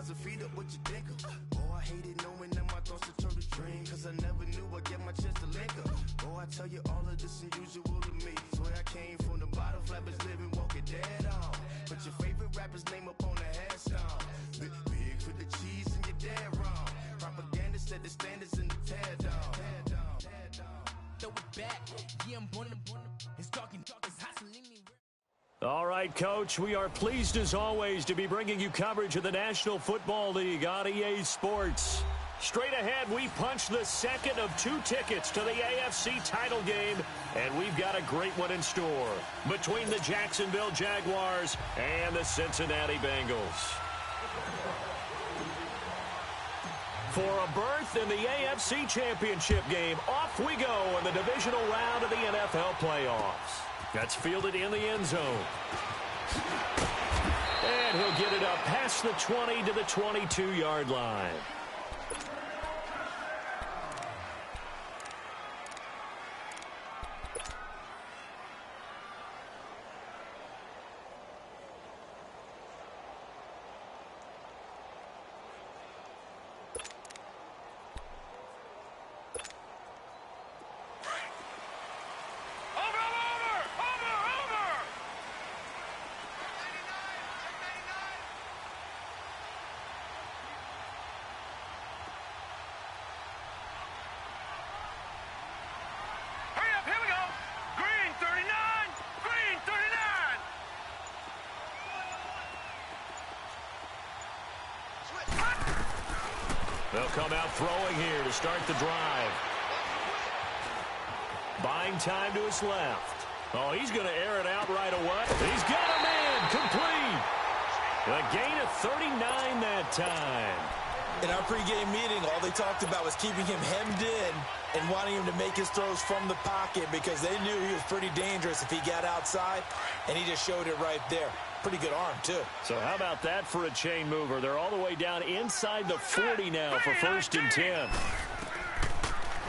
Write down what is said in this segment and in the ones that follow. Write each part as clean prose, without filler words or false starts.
sometimes I feed up what you think of. Oh, I hated knowing that my thoughts would turn to dream, cause I never knew I'd get my chance to link up. Oh, I tell you all of this unusual to me. Swear I came from the bottom, flappers living, walking dead on. Put your favorite rapper's name up on the headstone. Big for the cheese and you're dead wrong. Propaganda said the standards in the tear down. Throw it back, yeah, I'm born to it's talking, it's hustling me. All right, Coach, we are pleased as always to be bringing you coverage of the National Football League on EA Sports. Straight ahead, we punch the second of 2 tickets to the AFC title game, and we've got a great one in store between the Jacksonville Jaguars and the Cincinnati Bengals. For a berth in the AFC Championship game, off we go in the divisional round of the NFL playoffs. That's fielded in the end zone. And he'll get it up past the 20 to the 22-yard line. They'll come out throwing here to start the drive. Buying time to his left. Oh, he's going to air it out right away. He's got a man complete. A gain of 39 that time. In our pregame meeting, all they talked about was keeping him hemmed in and wanting him to make his throws from the pocket because they knew he was pretty dangerous if he got outside, and he just showed it right there. Pretty good arm, too. So how about that for a chain mover? They're all the way down inside the 40 now for 1st and 10.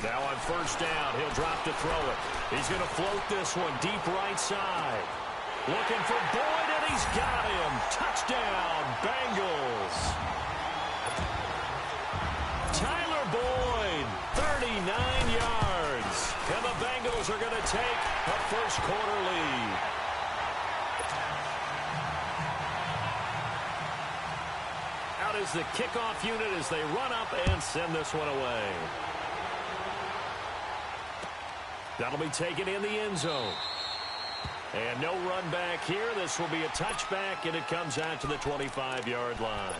Now on 1st down, he'll drop to throw it. He's going to float this one deep right side. Looking for Boyd, and he's got him. Touchdown, Bengals. Tyler Boyd, 39 yards. And the Bengals are going to take a first-quarter lead. Out is the kickoff unit as they run up and send this one away. That'll be taken in the end zone. And no run back here. This will be a touchback, and it comes out to the 25-yard line.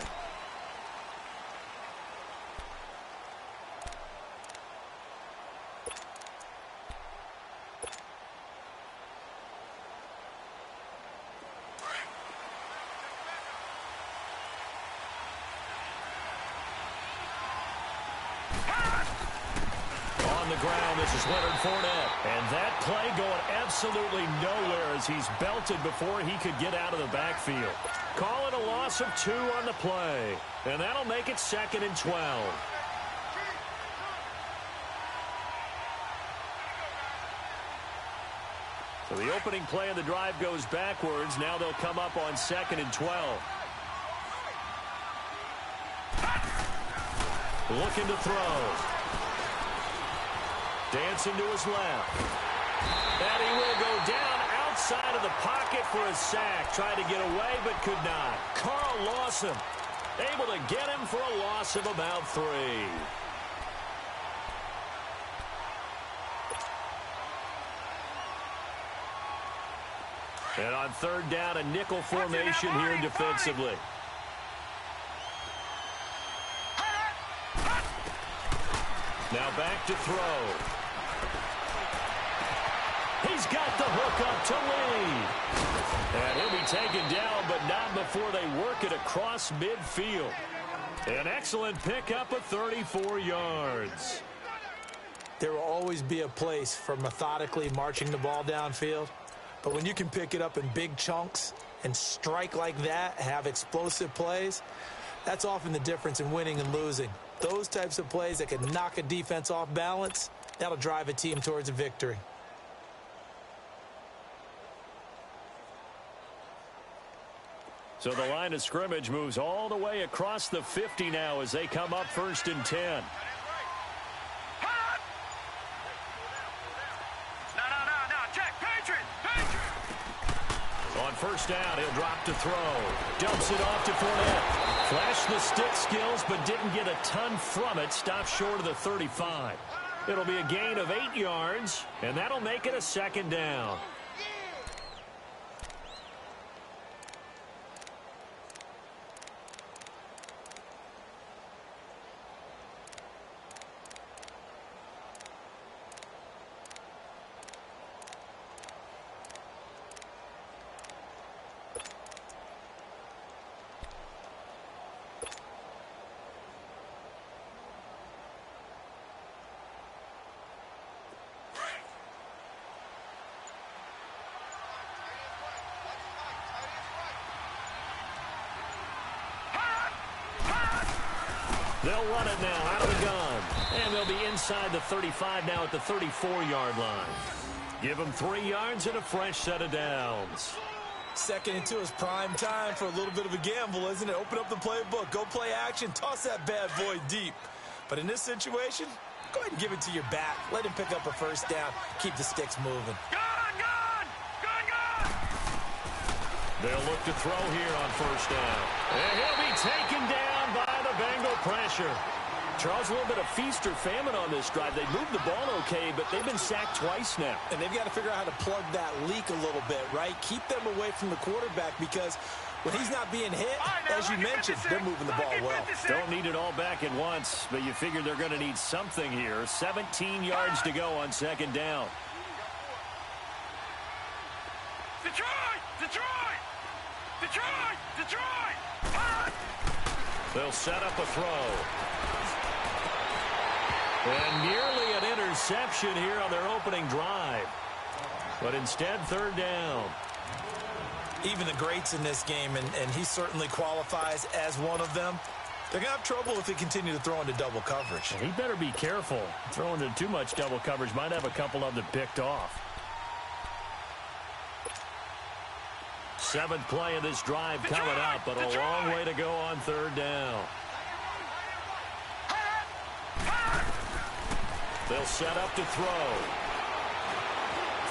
On the ground, this is Leonard Fournette. And that play going absolutely nowhere as he's belted before he could get out of the backfield. Call it a loss of 2 on the play. And that'll make it 2nd and 12. So the opening play of the drive goes backwards. Now they'll come up on 2nd and 12. Looking to throw. Dancing to his left. And he will go down outside of the pocket for a sack. Tried to get away but could not. Carl Lawson able to get him for a loss of about 3. And on 3rd down, a nickel formation here defensively. Now back to throw. He's got the hook up to Lee. And he'll be taken down, but not before they work it across midfield. An excellent pickup of 34 yards. There will always be a place for methodically marching the ball downfield. But when you can pick it up in big chunks and strike like that, have explosive plays, that's often the difference in winning and losing. Those types of plays that can knock a defense off balance, that'll drive a team towards a victory. So the line of scrimmage moves all the way across the 50 now as they come up 1st and 10. On 1st down, he'll drop to throw. Dumps it off to Fournette. Flashed the stick skills, but didn't get a ton from it. Stopped short of the 35. It'll be a gain of 8 yards, and that'll make it a 2nd down. They'll run it now out of the gun. And they'll be inside the 35 now at the 34-yard line. Give them 3 yards and a fresh set of downs. 2nd and 2 is prime time for a little bit of a gamble, isn't it? Open up the playbook, go play action, toss that bad boy deep. But in this situation, go ahead and give it to your back. Let him pick up a 1st down. Keep the sticks moving. They'll look to throw here on 1st down. And he'll be taken down by the Bengal pressure. Charles, a little bit of feast or famine on this drive. They moved the ball okay, but they've been sacked twice now. And they've got to figure out how to plug that leak a little bit, right? Keep them away from the quarterback because when he's not being hit, as you mentioned, they're moving the ball well. Don't need it all back at once, but you figure they're going to need something here. 17 yards to go on 2nd down. Detroit! They'll set up a throw. And nearly an interception here on their opening drive. But instead, 3rd down. Even the greats in this game, and he certainly qualifies as one of them, they're going to have trouble if they continue to throw into double coverage. He better be careful. Throwing into too much double coverage might have a couple of them picked off. 7th play of this drive coming up, but a long way to go on 3rd down. They'll set up to throw.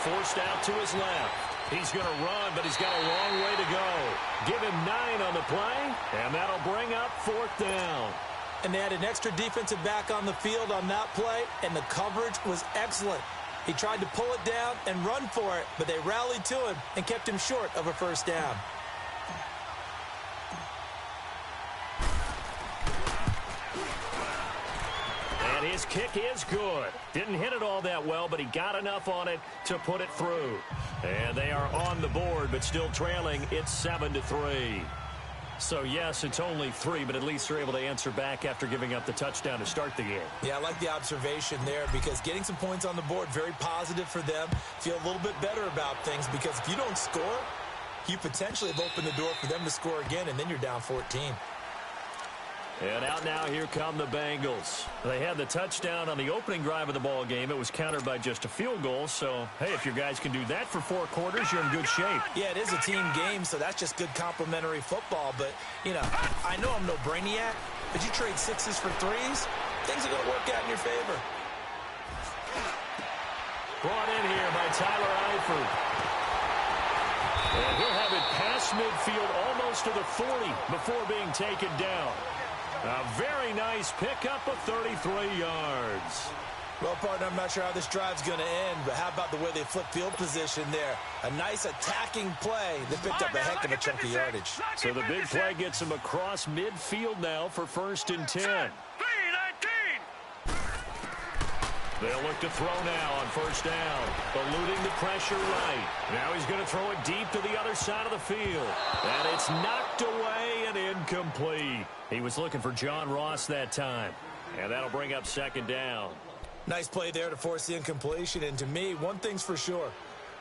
Forced out to his left. He's going to run, but he's got a long way to go. Give him 9 on the play, and that'll bring up 4th down. And they had an extra defensive back on the field on that play, and the coverage was excellent. He tried to pull it down and run for it, but they rallied to him and kept him short of a 1st down. And his kick is good. Didn't hit it all that well, but he got enough on it to put it through. And they are on the board, but still trailing. It's 7-3. So, yes, it's only 3, but at least they're able to answer back after giving up the touchdown to start the game. Yeah, I like the observation there because getting some points on the board, very positive for them. Feel a little bit better about things because if you don't score, you potentially have opened the door for them to score again, and then you're down 14. And out now, here come the Bengals. They had the touchdown on the opening drive of the ball game. It was countered by just a field goal. So, hey, if your guys can do that for 4 quarters, you're in good shape. Yeah, it is a team game, so that's just good complimentary football. But, you know, I know I'm no brainiac, but you trade 6s for 3s, things are going to work out in your favor. Brought in here by Tyler Eifert. And he'll have it past midfield almost to the 40 before being taken down. A very nice pickup of 33 yards. Well, partner, I'm not sure how this drive's going to end, but how about the way they flip field position there? A nice attacking play that picked up a heck of a chunk of yardage. So the big play gets him across midfield now for 1st and 10. They'll look to throw now on 1st down, eluding the pressure right. Now he's going to throw it deep to the other side of the field. And it's knocked away and incomplete. He was looking for John Ross that time. And that'll bring up 2nd down. Nice play there to force the incompletion. And to me, one thing's for sure.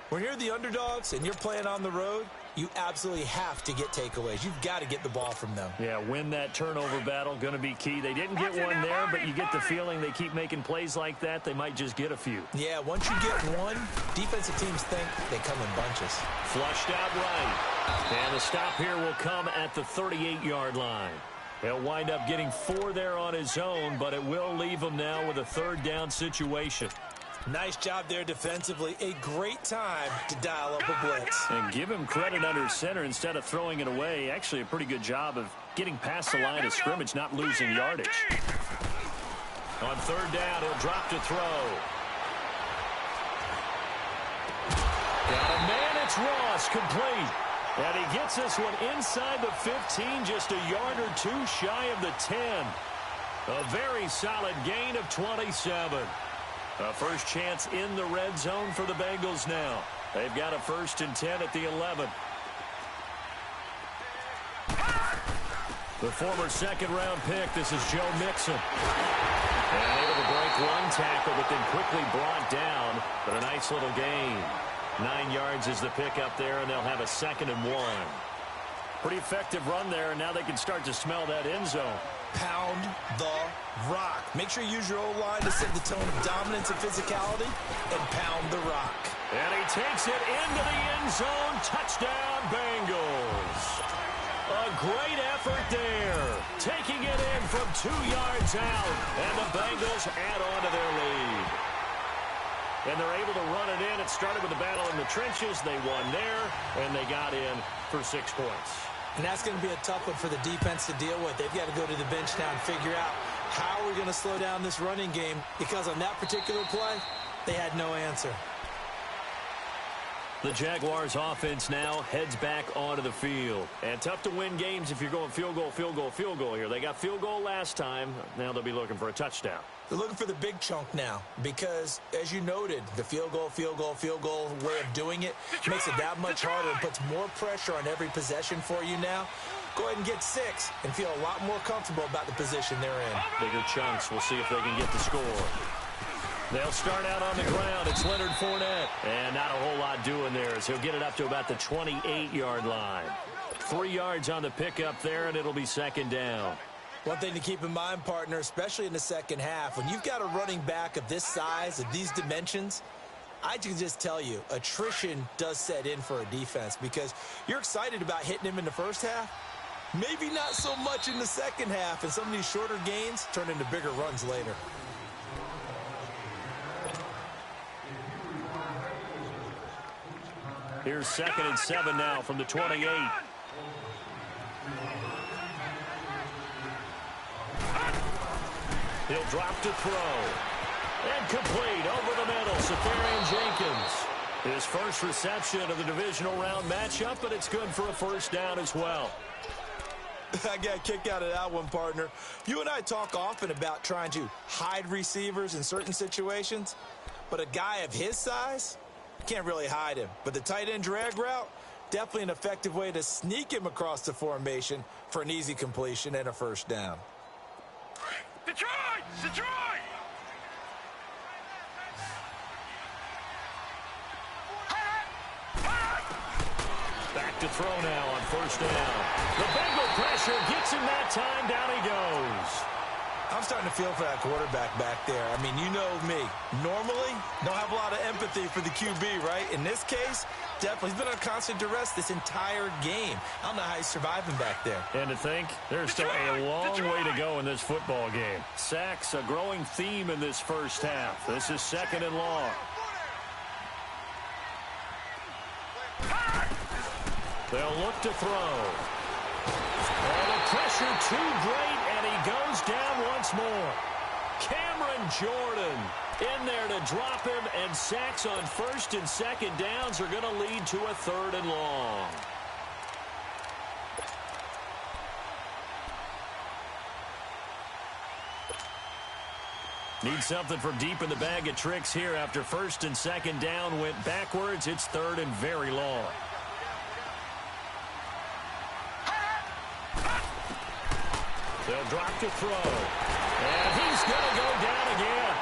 When you're the underdogs and you're playing on the road, you absolutely have to get takeaways. You've got to get the ball from them. Yeah, win that turnover battle, going to be key. They didn't get one there, but you get the feeling they keep making plays like that, they might just get a few. Yeah, once you get one, defensive teams think they come in bunches. Flushed out right. And the stop here will come at the 38-yard line. He'll wind up getting 4 there on his own, but it will leave him now with a third down situation. Nice job there defensively. A great time to dial up a blitz. And give him credit under center instead of throwing it away. Actually, a pretty good job of getting past the line of scrimmage, not losing yardage. On third down, he'll drop to throw. Got a man, it's Ross, complete. And he gets this one inside the 15, just a yard or two shy of the 10. A very solid gain of 27. A first chance in the red zone for the Bengals now. They've got a 1st and 10 at the 11. The former second-round pick, this is Joe Mixon. And able to break one tackle, but then quickly brought down. But a nice little gain. 9 yards is the pickup there, and they'll have a 2nd and 1. Pretty effective run there, and now they can start to smell that end zone. Pound the rock. Make sure you use your O-line to set the tone of dominance and physicality, and pound the rock. And he takes it into the end zone. Touchdown, Bengals. A great effort there. Taking it in from 2 yards out, and the Bengals add on to their lead. And they're able to run it in. It started with a battle in the trenches. They won there, and they got in for 6 points. And that's going to be a tough one for the defense to deal with. They've got to go to the bench now and figure out how we're going to slow down this running game, because on that particular play, they had no answer. The Jaguars offense now heads back onto the field. And tough to win games if you're going field goal, field goal, field goal here. They got field goal last time. Now they'll be looking for a touchdown. They're looking for the big chunk now because, as you noted, the field goal way of doing it makes it that much harder and puts more pressure on every possession for you now. Go ahead and get 6 and feel a lot more comfortable about the position they're in. Bigger chunks. We'll see if they can get the score. They'll start out on the ground. It's Leonard Fournette. And not a whole lot doing there as he'll get it up to about the 28-yard line. 3 yards on the pickup there, and it'll be 2nd down. One thing to keep in mind, partner, especially in the second half, when you've got a running back of this size, of these dimensions, I can just tell you, attrition does set in for a defense because you're excited about hitting him in the first half. Maybe not so much in the second half, and some of these shorter gains turn into bigger runs later. Here's 2nd and 7 now from the 28. He'll drop to throw. And complete over the middle. Safarian Jenkins. His first reception of the divisional round matchup, but it's good for a 1st down as well. I got a kick out of that one, partner. You and I talk often about trying to hide receivers in certain situations, but a guy of his size, can't really hide him. But the tight end drag route, definitely an effective way to sneak him across the formation for an easy completion and a 1st down. Detroit! Detroit! Back to throw now on 1st down. The Bengal pressure gets him that time. Down he goes. I'm starting to feel for that quarterback back there. I mean, you know me. Normally, don't have a lot of empathy for the QB, right? In this case, definitely. He's been on constant duress this entire game. I don't know how he's surviving back there. And to think, there's still a long way to go in this football game. Sacks, a growing theme in this first half. This is 2nd and long. They'll look to throw. And the pressure too great, and he goes down once more. Cameron Jordan in there to drop him, and sacks on 1st and 2nd downs are going to lead to a 3rd and long. Need something from deep in the bag of tricks here after 1st and 2nd down went backwards. It's 3rd and very long. They'll drop to throw. And he's going to go down again.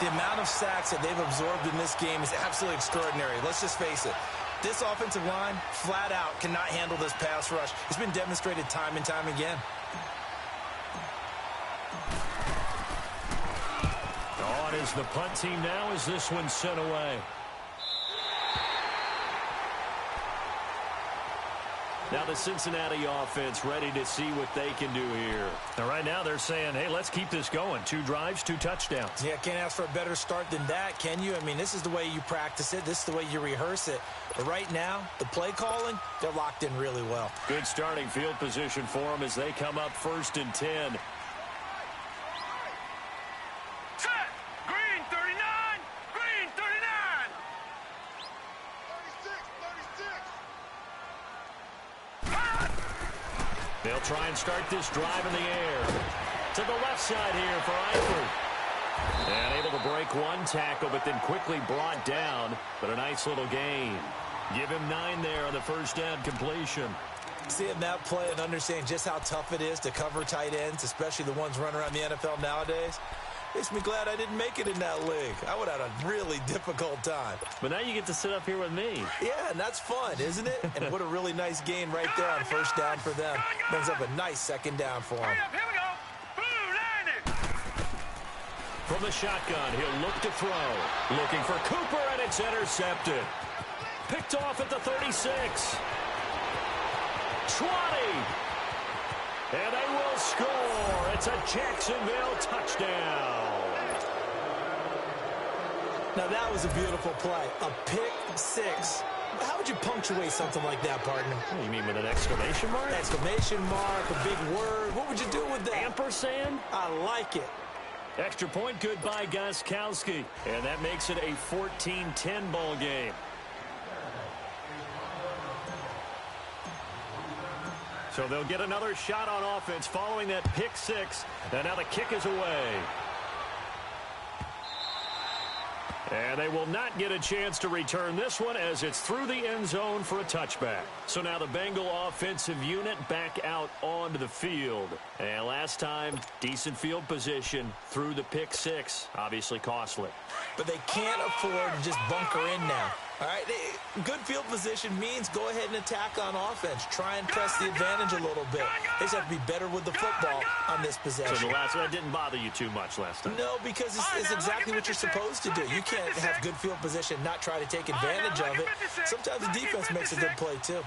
The amount of sacks that they've absorbed in this game is absolutely extraordinary. Let's just face it. This offensive line, flat out, cannot handle this pass rush. It's been demonstrated time and time again. On is the punt team now as this one's sent away. Now the Cincinnati offense ready to see what they can do here. Now right now they're saying, hey, let's keep this going. 2 drives, 2 touchdowns. Yeah, can't ask for a better start than that, can you? I mean, this is the way you practice it. This is the way you rehearse it. But right now, the play calling, they're locked in really well. Good starting field position for them as they come up 1st and 10. They'll try and start this drive in the air. To the left side here for Eifert. And able to break 1 tackle, but then quickly brought down. But a nice little gain. Give him 9 there on the first down completion. Seeing that play and understanding just how tough it is to cover tight ends, especially the ones running around the NFL nowadays, makes me glad I didn't make it in that league. I would have had a really difficult time. But now you get to sit up here with me. Yeah, and that's fun, isn't it? And what a really nice gain right there on first down for them. Brings up a nice second down for them. From the shotgun, he'll look to throw. Looking for Cooper, and it's intercepted. Picked off at the 36. 20. And they will score. It's a Jacksonville touchdown. Now, that was a beautiful play. A pick 6. How would you punctuate something like that, partner? You mean with an exclamation mark? Exclamation mark, a big word. What would you do with that? Ampersand? I like it. Extra point good by Gostkowski. And that makes it a 14-10 ball game. So they'll get another shot on offense following that pick 6. And now the kick is away. And they will not get a chance to return this one as it's through the end zone for a touchback. So now the Bengal offensive unit back out onto the field. And last time, decent field position through the pick 6. Obviously costly. But they can't afford to just bunker in now. All right, good field position means go ahead and attack on offense. Try and press the advantage a little bit. They just have to be better with the football on this possession. So the last one didn't bother you too much last time? No, because it's exactly what you're supposed to do. You can't have good field position, not try to take advantage of it. Sometimes the defense makes a good play, too.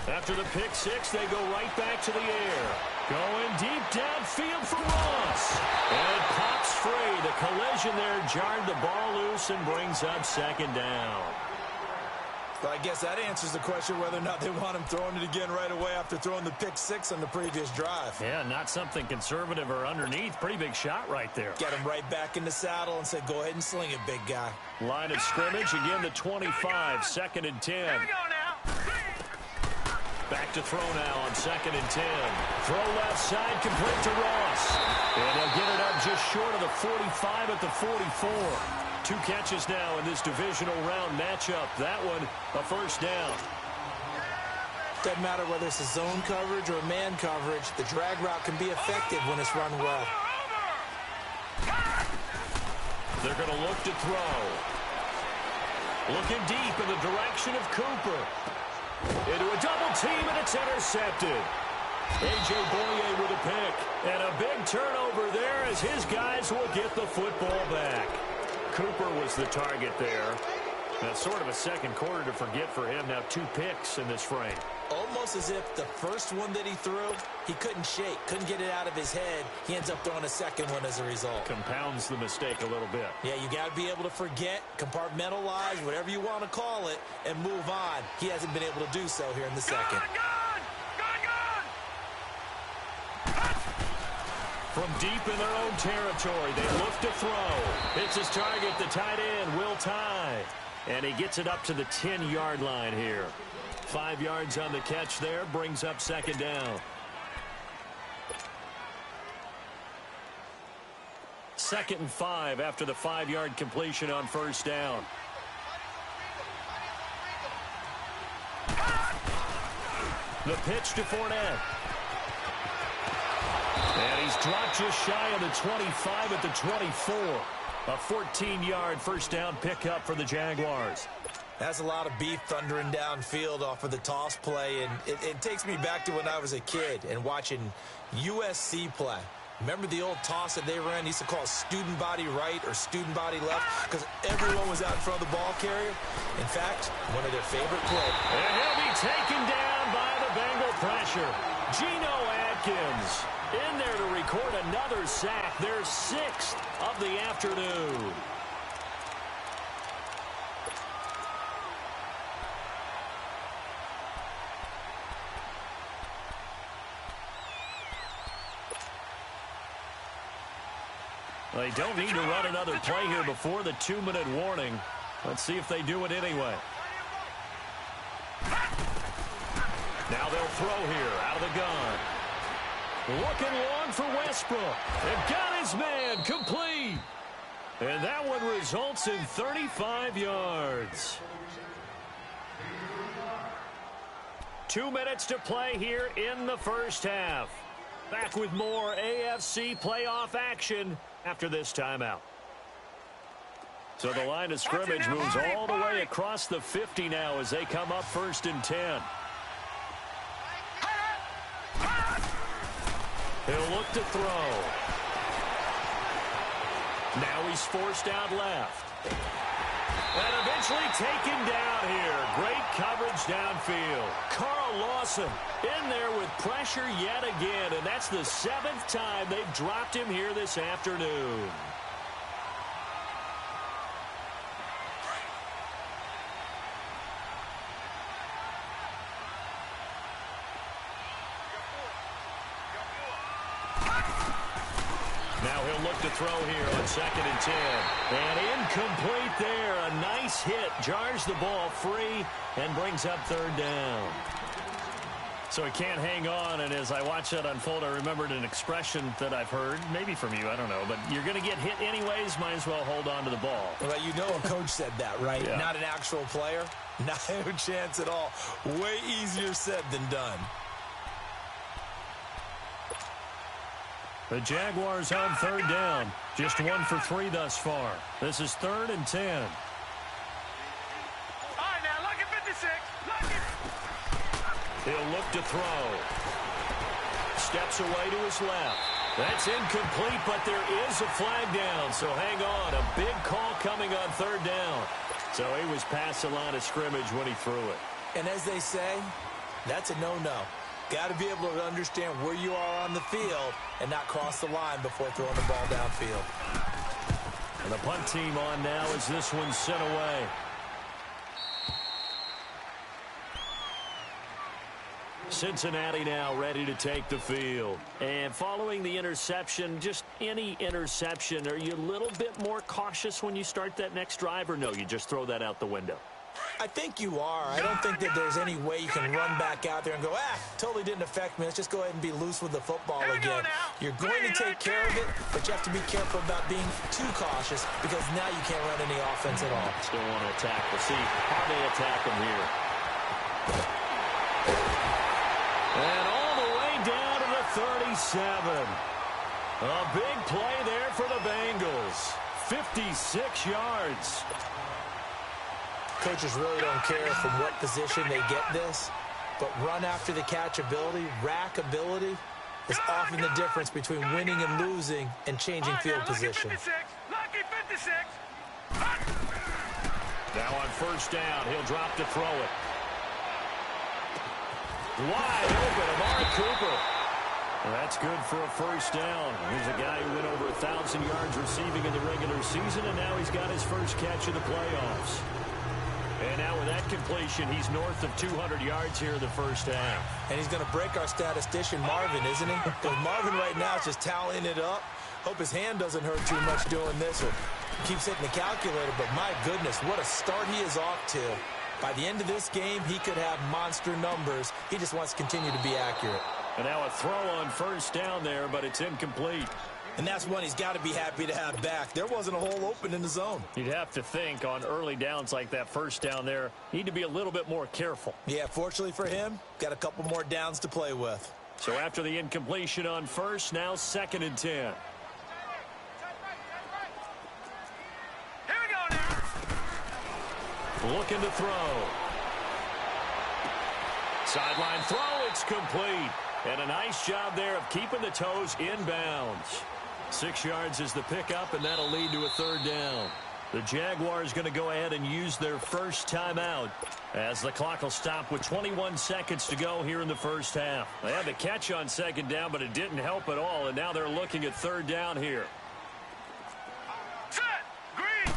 After the pick 6, they go right back to the air. Going deep downfield for Ross. And it pops free. The collision there jarred the ball loose and brings up 2nd down. Well, I guess that answers the question whether or not they want him throwing it again right away after throwing the pick 6 on the previous drive. Yeah, not something conservative or underneath. Pretty big shot right there. Get him right back in the saddle and say, go ahead and sling it, big guy. Line of scrimmage, again the 25, 2nd and 10. Here we go now. Back to throw now on 2nd and 10. Throw left side, complete to Ross. And they'll get it up just short of the 45 at the 44. 2 catches now in this divisional round matchup. That one, a first down. Doesn't matter whether it's a zone coverage or a man coverage. The drag route can be effective when it's run well. They're going to look to throw. Looking deep in the direction of Cooper. Into a double team, and it's intercepted. A.J. Boye with a pick. And a big turnover there as his guys will get the football back. Cooper was the target there. That's sort of a second quarter to forget for him. Now 2 picks in this frame. Almost as if the first one that he threw, he couldn't shake, couldn't get it out of his head. He ends up throwing a second one as a result. Compounds the mistake a little bit. Yeah, you got to be able to forget, compartmentalize, whatever you want to call it, and move on. He hasn't been able to do so here in the second. From deep in their own territory, they look to throw. It's his target, the tight end, Will Tye. And he gets it up to the 10-yard line here. 5 yards on the catch there, brings up 2nd down. 2nd and 5 after the 5-yard completion on first down. The pitch to Fournette. And he's dropped just shy of the 25 at the 24. A 14-yard first down pickup for the Jaguars. That's a lot of beef thundering downfield off of the toss play, and it takes me back to when I was a kid and watching USC play. Remember the old toss that they ran? They used to call it student body right or student body left because everyone was out in front of the ball carrier. In fact, one of their favorite plays. And he'll be taken down by the Bengal pressure. Geno Atkins in there to record another sack, their 6th of the afternoon. They don't need to run another play here before the 2-minute warning. Let's see if they do it anyway. Now they'll throw here out of the gun. Looking long for Westbrook. They've got his man complete. And that one results in 35 yards. 2 minutes to play here in the first half. Back with more AFC playoff action after this timeout. So the line of scrimmage moves all the way across the 50 now as they come up 1st and 10. He'll look to throw. Now he's forced out left. And eventually taken down here. Great coverage downfield. Carl Lawson in there with pressure yet again, and that's the 7th time they've dropped him here this afternoon. Now he'll look to throw here on 2nd and 10. And incomplete there. A nice hit. Jars the ball free and brings up 3rd down. So he can't hang on, and as I watch that unfold, I remembered an expression that I've heard, maybe from you, I don't know, but you're going to get hit anyways, might as well hold on to the ball. Well, you know a coach said that, right? Yeah. Not an actual player. No chance at all. Way easier said than done. The Jaguars on 3rd down. Just 1 for 3 thus far. This is 3rd and 10. All right, now, look at 56. Look at... He'll look to throw. Steps away to his left. That's incomplete, but there is a flag down, so hang on. A big call coming on 3rd down. So he was past the line of scrimmage when he threw it. And as they say, that's a no-no. Got to be able to understand where you are on the field and not cross the line before throwing the ball downfield. And the punt team on now as this one's sent away. Cincinnati now ready to take the field. And following the interception, just any interception, are you a little bit more cautious when you start that next drive, or no, you just throw that out the window? I think you are. I don't think that there's any way you can run back out there and go, totally didn't affect me. Let's just go ahead and be loose with the football again. You're going to take care of it, but you have to be careful about being too cautious because now you can't run any offense at all. Still want to attack. We'll see how they attack them here. And all the way down to the 37. A big play there for the Bengals. 56 yards. Coaches really don't care from what position they get this, but run after the catch ability, rack ability, is often the difference between winning and losing and changing field position. Lucky 56. Now on 1st down, he'll drop to throw it. Wide open, Amari Cooper. Well, that's good for a 1st down. Here's a guy who went over 1,000 yards receiving in the regular season, and now he's got his first catch in the playoffs. And now with that completion, he's north of 200 yards here in the first half. And he's going to break our statistician, Marvin, isn't he? Because Marvin right now is just tallying it up. Hope his hand doesn't hurt too much doing this or keeps hitting the calculator. But my goodness, what a start he is off to. By the end of this game, he could have monster numbers. He just wants to continue to be accurate. And now a throw on 1st down there, but it's incomplete. And that's one he's got to be happy to have back. There wasn't a hole open in the zone. You'd have to think on early downs like that 1st down there, need to be a little bit more careful. Yeah, fortunately for him, got a couple more downs to play with. So after the incompletion on 1st, now 2nd and 10. Here we go now. Looking to throw. Sideline throw, it's complete. And a nice job there of keeping the toes in bounds. 6 yards is the pickup, and that'll lead to a third down. The Jaguars going to go ahead and use their first timeout as the clock will stop with 21 seconds to go here in the first half. They had the catch on second down, but it didn't help at all, and now they're looking at third down here. Set. Green.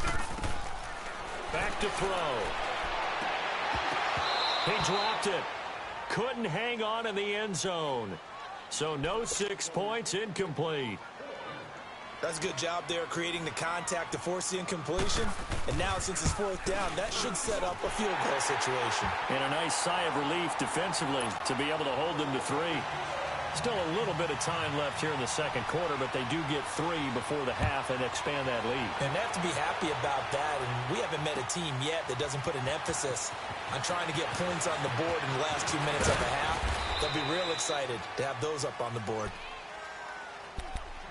Back to throw. He dropped it. Couldn't hang on in the end zone. So no 6 points, incomplete. That's a good job there creating the contact to force the incompletion. And now since it's fourth down, that should set up a field goal situation. And a nice sigh of relief defensively to be able to hold them to 3. Still a little bit of time left here in the second quarter, but they do get 3 before the half and expand that lead. And they have to be happy about that. And we haven't met a team yet that doesn't put an emphasis on trying to get points on the board in the last 2 minutes of the half. They'll be real excited to have those up on the board.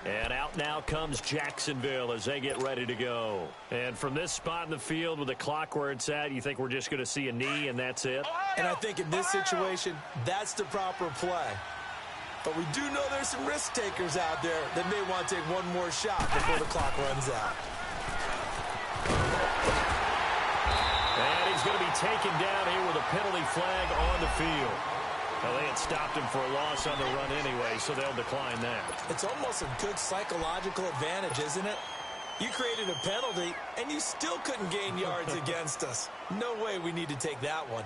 And out now comes Jacksonville as they get ready to go. And from this spot in the field with the clock where it's at, you think we're just going to see a knee and that's it? And I think in this situation, that's the proper play. But we do know there's some risk takers out there that may want to take one more shot before the clock runs out. And he's going to be taken down here with a penalty flag on the field. Well, they had stopped him for a loss on the run anyway, so they'll decline that. It's almost a good psychological advantage, isn't it? You created a penalty, and you still couldn't gain yards against us. No way we need to take that one.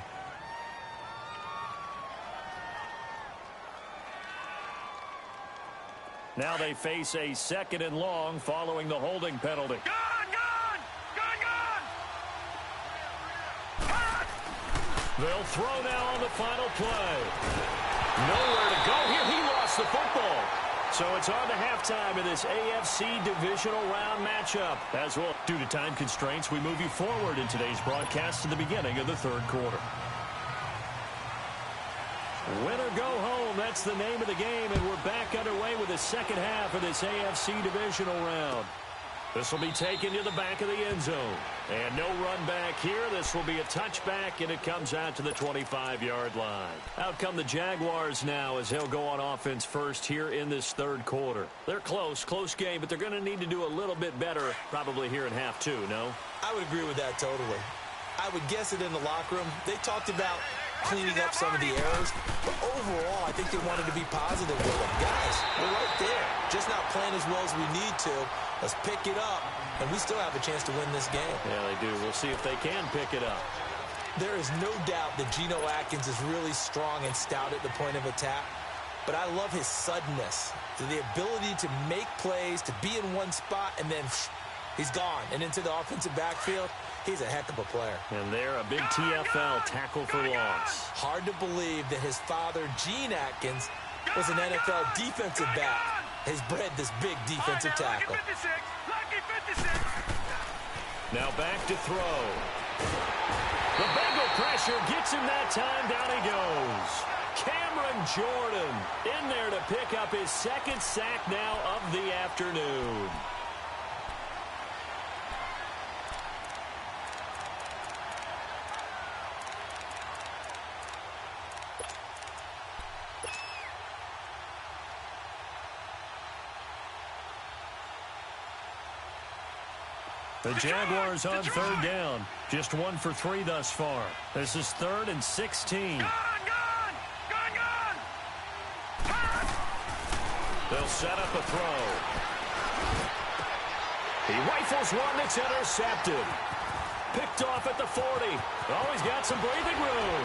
Now they face a 2nd and long following the holding penalty. They'll throw now on the final play. Nowhere to go here. He lost the football. So it's on to halftime in this AFC divisional round matchup. As well, due to time constraints, we move you forward in today's broadcast to the beginning of the third quarter. Win or go home, that's the name of the game, and we're back underway with the second half of this AFC divisional round. This will be taken to the back of the end zone. And no run back here. This will be a touchback, and it comes out to the 25-yard line. Out come the Jaguars now as they'll go on offense first here in this third quarter. They're close game, but they're going to need to do a little bit better probably here in half 2, no? I would agree with that totally. I would guess it in the locker room. They talked about cleaning up some of the errors, but overall, I think they wanted to be positive with them. Guys, we're right there. Just not playing as well as we need to. Let's pick it up, and we still have a chance to win this game. Yeah, they do. We'll see if they can pick it up. There is no doubt that Geno Atkins is really strong and stout at the point of attack, but I love his suddenness, the ability to make plays, to be in one spot, and then he's gone and into the offensive backfield. He's a heck of a player. And there, a big TFL tackle for loss. Hard to believe that his father, Gene Atkins, was an NFL defensive back. Has bred this big defensive tackle. Now back to throw. The Bengal pressure gets him that time. Down he goes. Cameron Jordan in there to pick up his 2nd sack now of the afternoon. The Jaguars on third down. Just 1 for 3 thus far. This is 3rd and 16. They'll set up a throw. He rifles one that's intercepted. Picked off at the 40. Oh, he's got some breathing room.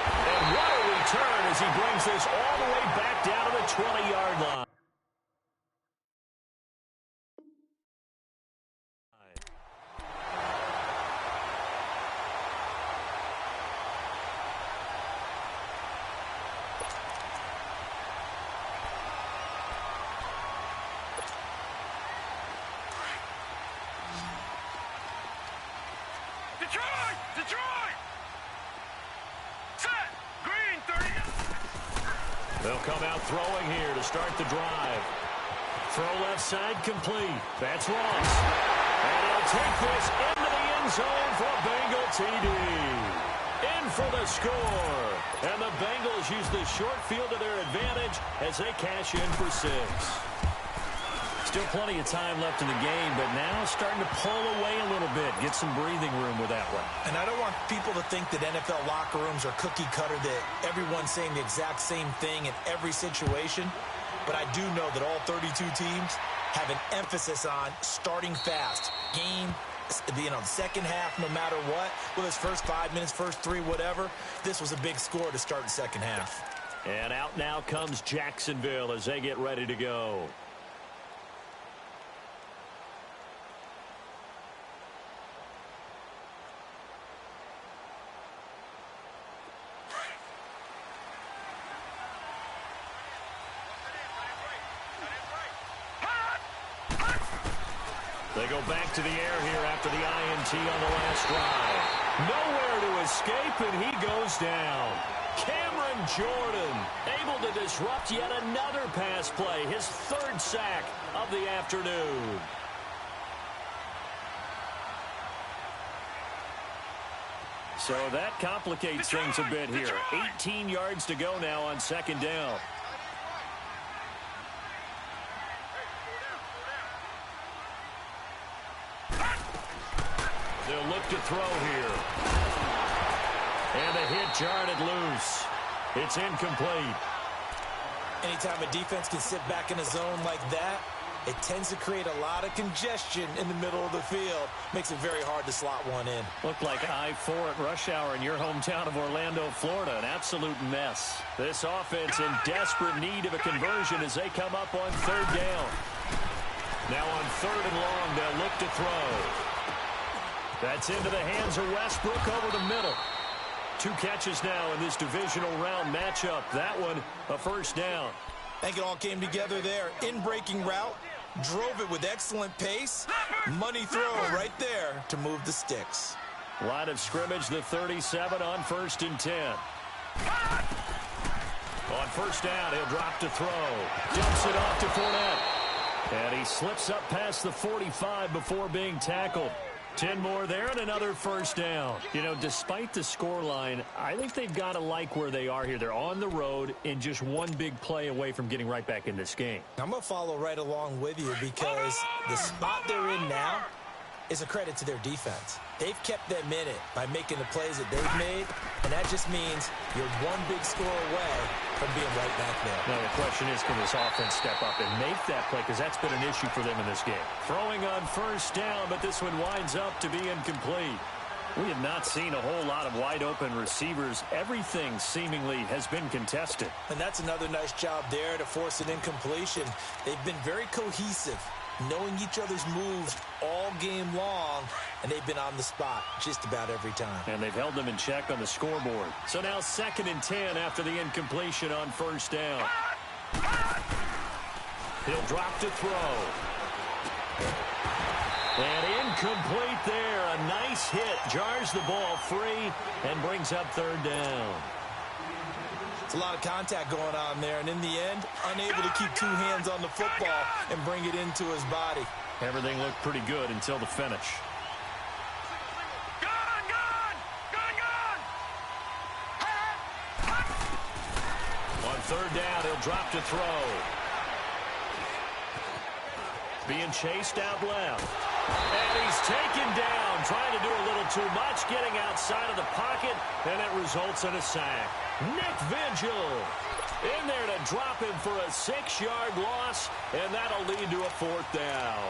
And what a return as he brings this all the way back down to the 20-yard line. Detroit! Set! Green 30. They'll come out throwing here to start the drive. Throw left side complete. That's Ross. And he'll take this into the end zone for a Bengal TD. In for the score. And the Bengals use the short field to their advantage as they cash in for 6. Still plenty of time left in the game, but now starting to pull away a little bit. Get some breathing room with that one. And I don't want people to think that NFL locker rooms are cookie cutter, that everyone's saying the exact same thing in every situation. But I do know that all 32 teams have an emphasis on starting fast. Game, second half, no matter what. Whether it's first 5 minutes, first 3, whatever. This was a big score to start the second half. And out now comes Jacksonville as they get ready to go. They go back to the air here after the INT on the last drive. Nowhere to escape, and he goes down. Cameron Jordan able to disrupt yet another pass play, his 3rd sack of the afternoon. So that complicates things a bit here. 18 yards to go now on 2nd down. They'll look to throw here. And the hit jarred it loose. It's incomplete. Anytime a defense can sit back in a zone like that, it tends to create a lot of congestion in the middle of the field. Makes it very hard to slot one in. Looked like I-4 at rush hour in your hometown of Orlando, Florida. An absolute mess. This offense in desperate need of a conversion as they come up on 3rd down. Now on 3rd and long, they'll look to throw. That's into the hands of Westbrook over the middle. 2 catches now in this divisional round matchup. That one, a 1st down. I think it all came together there. In-breaking route, drove it with excellent pace. Money throw right there to move the sticks. Line of scrimmage, the 37 on 1st and 10. On 1st down, he'll drop to throw. Dumps it off to Fournette. And he slips up past the 45 before being tackled. 10 more there and another 1st down. You know, despite the scoreline, I think they've got to like where they are here. They're on the road and just one big play away from getting right back in this game. I'm going to follow right along with you because the spot they're in now is a credit to their defense. They've kept them in it by making the plays that they've made, and that just means you're one big score away from being right back there. Now the question is, can this offense step up and make that play? Because that's been an issue for them in this game. Throwing on 1st down, but this one winds up to be incomplete. We have not seen a whole lot of wide open receivers. Everything seemingly has been contested. And that's another nice job there to force an incompletion. They've been very cohesive, knowing each other's moves all game long, and they've been on the spot just about every time. And they've held them in check on the scoreboard. So now 2nd and 10 after the incompletion on 1st down. He'll drop to throw. And incomplete there. A nice hit. Jars the ball free and brings up 3rd down. It's a lot of contact going on there, and in the end, unable to keep 2 hands on the football and bring it into his body. Everything looked pretty good until the finish. On 3rd down, he'll drop to throw. Being chased out left. And he's taken down, trying to do a little too much, getting outside of the pocket, and it results in a sack. Nick Vigil in there to drop him for a 6-yard loss, and that'll lead to a 4th down.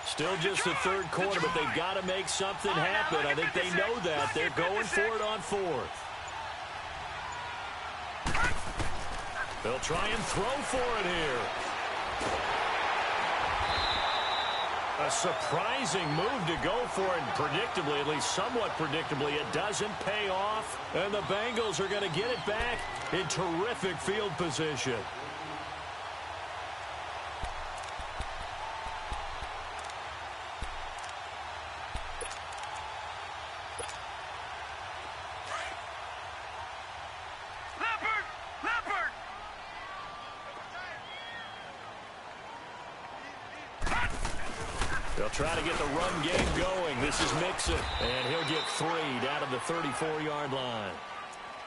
Still just the 3rd quarter, but they've got to make something happen. I think they know that. They're going for it on 4th. They'll try and throw for it here. A surprising move to go for it, and predictably, at least somewhat predictably, it doesn't pay off. And the Bengals are going to get it back in terrific field position. They'll try to get the run game going. This is Mixon, and he'll get 3 down to the 34-yard line.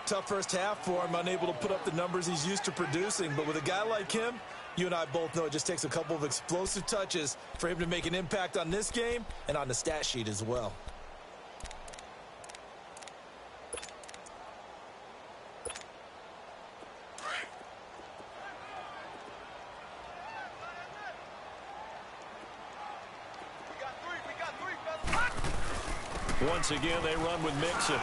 Tough first half for him, unable to put up the numbers he's used to producing. But with a guy like him, you and I both know it just takes a couple of explosive touches for him to make an impact on this game and on the stat sheet as well. Once again, they run with Mixon.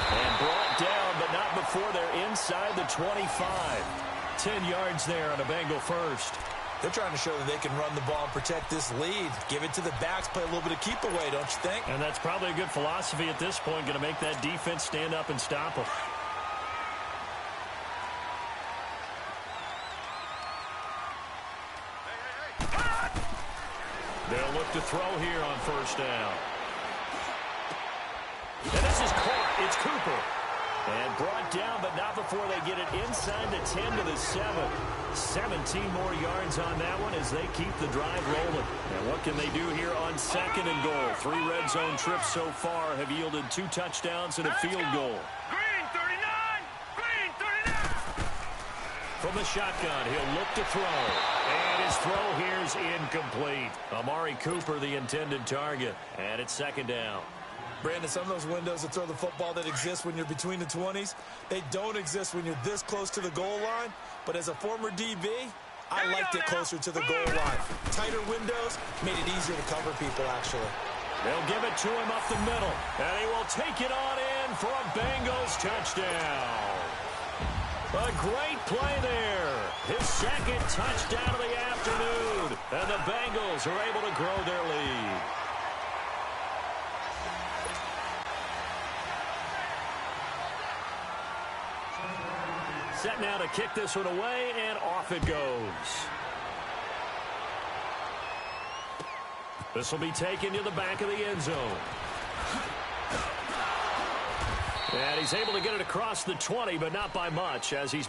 And brought down, but not before they're inside the 25. 10 yards there on a Bengal first. They're trying to show that they can run the ball and protect this lead. Give it to the backs, play a little bit of keep away, don't you think? And that's probably a good philosophy at this point, going to make that defense stand up and stop them. They'll look to throw here on first down. And this is caught. It's Cooper. And brought down, but not before they get it inside the 10 to the 7. 17 more yards on that one as they keep the drive rolling. And what can they do here on second and goal? 3 red zone trips so far have yielded 2 touchdowns and a field goal. Green 39! Green 39! From the shotgun, he'll look to throw. And his throw here is incomplete. Amari Cooper, the intended target. And it's second down. Brandon, some of those windows to throw the football that exist when you're between the 20s, they don't exist when you're this close to the goal line. But as a former DB, I liked it closer to the goal line. Tighter windows made it easier to cover people, actually. They'll give it to him up the middle. And he will take it on in for a Bengals touchdown. A great play there. His second touchdown of the afternoon. And the Bengals are able to grow their lead. Set now to kick this one away, and off it goes. This will be taken to the back of the end zone. And he's able to get it across the 20, but not by much, as he's